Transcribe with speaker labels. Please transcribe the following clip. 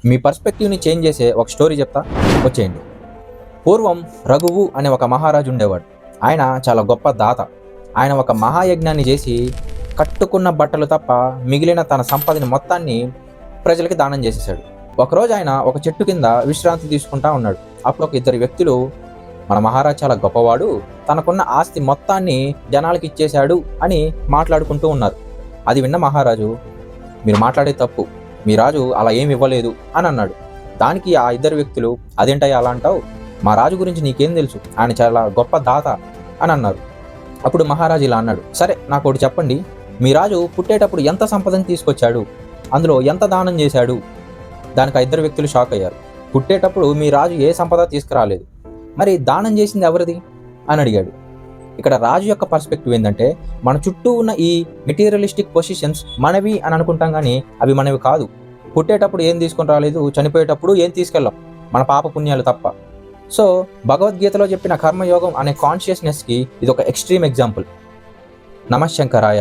Speaker 1: మీ పర్స్పెక్టివ్ని change చేసే ఒక story చెప్తా, వచ్చేయండి. పూర్వం రఘువు అనే ఒక మహారాజు ఉండేవాడు. ఆయన చాలా గొప్ప దాత. ఆయన ఒక మహాయజ్ఞాన్ని చేసి కట్టుకున్న బట్టలు తప్ప మిగిలిన తన సంపదని మొత్తాన్ని ప్రజలకి దానం చేసేసాడు. ఒకరోజు ఆయన ఒక చెట్టు కింద విశ్రాంతి తీసుకుంటా ఉన్నాడు. అప్పుడు ఒక ఇద్దరు వ్యక్తులు, మన మహారాజు చాలా గొప్పవాడు, తనకున్న ఆస్తి మొత్తాన్ని జనాలకి ఇచ్చేశాడు అని మాట్లాడుకుంటూ ఉన్నారు. అది విన్న మహారాజు, మీరు మాట్లాడే తప్పు, మీ రాజు అలా ఏమి ఇవ్వలేదు అని అన్నాడు. దానికి ఆ ఇద్దరు వ్యక్తులు, అదేంటయ్యా అలా అంటావు, మా రాజు గురించి నీకేం తెలుసు, ఆయన చాలా గొప్ప దాత అని అన్నారు. అప్పుడు మహారాజు ఇలా అన్నాడు, సరే నాకు ఒకటి చెప్పండి, మీ రాజు పుట్టేటప్పుడు ఎంత సంపదని తీసుకొచ్చాడు, అందులో ఎంత దానం చేశాడు? దానికి ఆ ఇద్దరు వ్యక్తులు షాక్ అయ్యారు. పుట్టేటప్పుడు మీ రాజు ఏ సంపద తీసుకురాలేదు, మరి దానం చేసింది ఎవరిది అని అడిగాడు. ఇక్కడ రాజు యొక్క పర్స్పెక్టివ్ ఏంటంటే, మన చుట్టూ ఉన్న ఈ మెటీరియలిస్టిక్ పొజిషన్స్ మనవి అని అనుకుంటాం, కానీ అవి మనవి కాదు. పుట్టేటప్పుడు ఏం తీసుకొని రాలేదు, చనిపోయేటప్పుడు ఏం తీసుకెళ్ళాం, మన పాప పుణ్యాలు తప్ప. సో భగవద్గీతలో చెప్పిన కర్మయోగం అనే కాన్షియస్నెస్కి ఇది ఒక ఎక్స్ట్రీమ్ ఎగ్జాంపుల్. నమః శంకరాయ.